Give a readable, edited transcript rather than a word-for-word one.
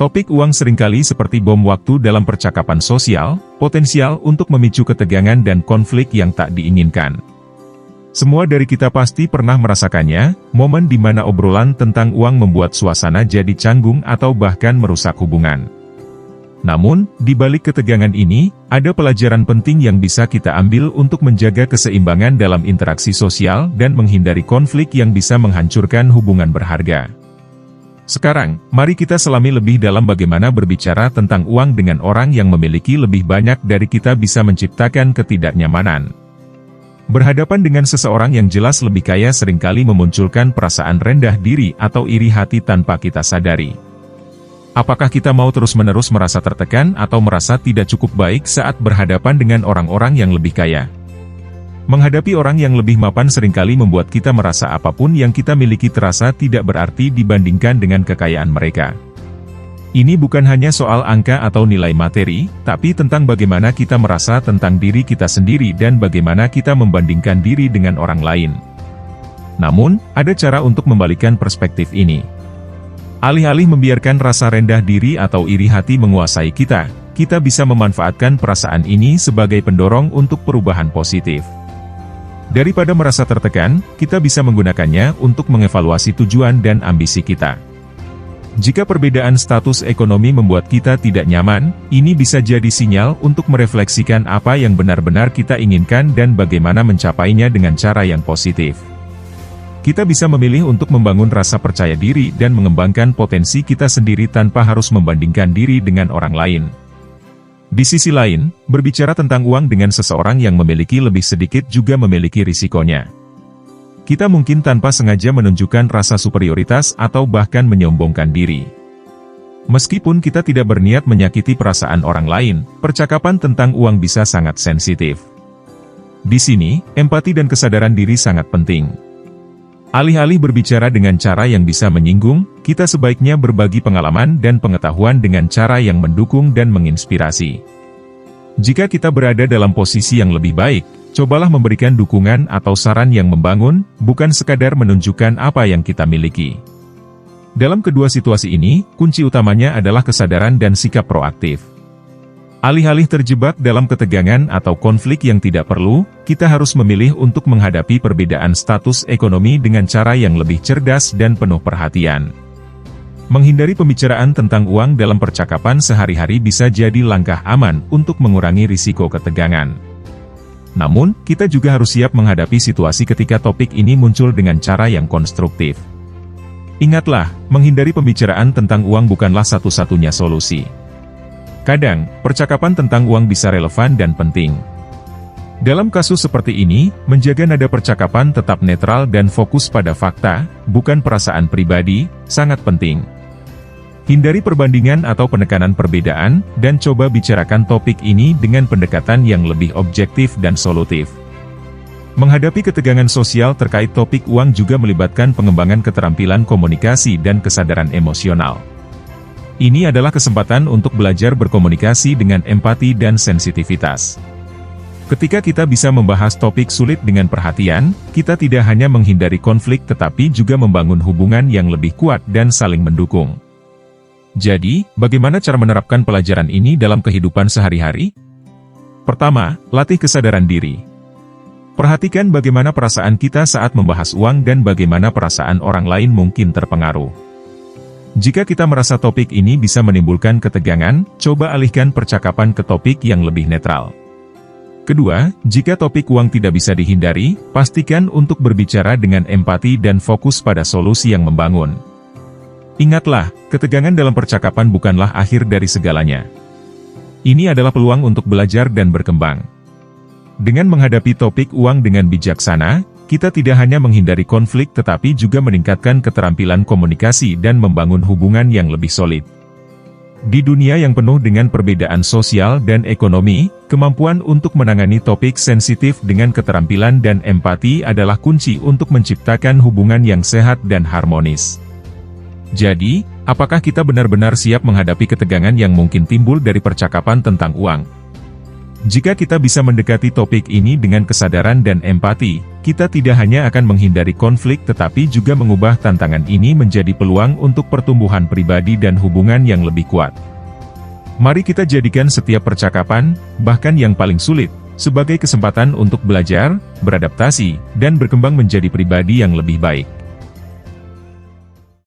Topik uang seringkali seperti bom waktu dalam percakapan sosial, potensial untuk memicu ketegangan dan konflik yang tak diinginkan. Semua dari kita pasti pernah merasakannya, momen di mana obrolan tentang uang membuat suasana jadi canggung atau bahkan merusak hubungan. Namun, di balik ketegangan ini, ada pelajaran penting yang bisa kita ambil untuk menjaga keseimbangan dalam interaksi sosial dan menghindari konflik yang bisa menghancurkan hubungan berharga. Sekarang, mari kita selami lebih dalam bagaimana berbicara tentang uang dengan orang yang memiliki lebih banyak dari kita bisa menciptakan ketidaknyamanan. Berhadapan dengan seseorang yang jelas lebih kaya seringkali memunculkan perasaan rendah diri atau iri hati tanpa kita sadari. Apakah kita mau terus-menerus merasa tertekan atau merasa tidak cukup baik saat berhadapan dengan orang-orang yang lebih kaya? Menghadapi orang yang lebih mapan seringkali membuat kita merasa apapun yang kita miliki terasa tidak berarti dibandingkan dengan kekayaan mereka. Ini bukan hanya soal angka atau nilai materi, tapi tentang bagaimana kita merasa tentang diri kita sendiri dan bagaimana kita membandingkan diri dengan orang lain. Namun, ada cara untuk membalikan perspektif ini. Alih-alih membiarkan rasa rendah diri atau iri hati menguasai kita bisa memanfaatkan perasaan ini sebagai pendorong untuk perubahan positif. Daripada merasa tertekan, kita bisa menggunakannya untuk mengevaluasi tujuan dan ambisi kita. Jika perbedaan status ekonomi membuat kita tidak nyaman, ini bisa jadi sinyal untuk merefleksikan apa yang benar-benar kita inginkan dan bagaimana mencapainya dengan cara yang positif. Kita bisa memilih untuk membangun rasa percaya diri dan mengembangkan potensi kita sendiri tanpa harus membandingkan diri dengan orang lain. Di sisi lain, berbicara tentang uang dengan seseorang yang memiliki lebih sedikit juga memiliki risikonya. Kita mungkin tanpa sengaja menunjukkan rasa superioritas atau bahkan menyombongkan diri. Meskipun kita tidak berniat menyakiti perasaan orang lain, percakapan tentang uang bisa sangat sensitif. Di sini, empati dan kesadaran diri sangat penting. Alih-alih berbicara dengan cara yang bisa menyinggung, kita sebaiknya berbagi pengalaman dan pengetahuan dengan cara yang mendukung dan menginspirasi. Jika kita berada dalam posisi yang lebih baik, cobalah memberikan dukungan atau saran yang membangun, bukan sekadar menunjukkan apa yang kita miliki. Dalam kedua situasi ini, kunci utamanya adalah kesadaran dan sikap proaktif. Alih-alih terjebak dalam ketegangan atau konflik yang tidak perlu, kita harus memilih untuk menghadapi perbedaan status ekonomi dengan cara yang lebih cerdas dan penuh perhatian. Menghindari pembicaraan tentang uang dalam percakapan sehari-hari bisa jadi langkah aman untuk mengurangi risiko ketegangan. Namun, kita juga harus siap menghadapi situasi ketika topik ini muncul dengan cara yang konstruktif. Ingatlah, menghindari pembicaraan tentang uang bukanlah satu-satunya solusi. Kadang, percakapan tentang uang bisa relevan dan penting. Dalam kasus seperti ini, menjaga nada percakapan tetap netral dan fokus pada fakta, bukan perasaan pribadi, sangat penting. Hindari perbandingan atau penekanan perbedaan, dan coba bicarakan topik ini dengan pendekatan yang lebih objektif dan solutif. Menghadapi ketegangan sosial terkait topik uang juga melibatkan pengembangan keterampilan komunikasi dan kesadaran emosional. Ini adalah kesempatan untuk belajar berkomunikasi dengan empati dan sensitivitas. Ketika kita bisa membahas topik sulit dengan perhatian, kita tidak hanya menghindari konflik tetapi juga membangun hubungan yang lebih kuat dan saling mendukung. Jadi, bagaimana cara menerapkan pelajaran ini dalam kehidupan sehari-hari? Pertama, latih kesadaran diri. Perhatikan bagaimana perasaan kita saat membahas uang dan bagaimana perasaan orang lain mungkin terpengaruh. Jika kita merasa topik ini bisa menimbulkan ketegangan, coba alihkan percakapan ke topik yang lebih netral. Kedua, jika topik uang tidak bisa dihindari, pastikan untuk berbicara dengan empati dan fokus pada solusi yang membangun. Ingatlah, ketegangan dalam percakapan bukanlah akhir dari segalanya. Ini adalah peluang untuk belajar dan berkembang. Dengan menghadapi topik uang dengan bijaksana, kita tidak hanya menghindari konflik tetapi juga meningkatkan keterampilan komunikasi dan membangun hubungan yang lebih solid. Di dunia yang penuh dengan perbedaan sosial dan ekonomi, kemampuan untuk menangani topik sensitif dengan keterampilan dan empati adalah kunci untuk menciptakan hubungan yang sehat dan harmonis. Jadi, apakah kita benar-benar siap menghadapi ketegangan yang mungkin timbul dari percakapan tentang uang? Jika kita bisa mendekati topik ini dengan kesadaran dan empati, kita tidak hanya akan menghindari konflik tetapi juga mengubah tantangan ini menjadi peluang untuk pertumbuhan pribadi dan hubungan yang lebih kuat. Mari kita jadikan setiap percakapan, bahkan yang paling sulit, sebagai kesempatan untuk belajar, beradaptasi, dan berkembang menjadi pribadi yang lebih baik.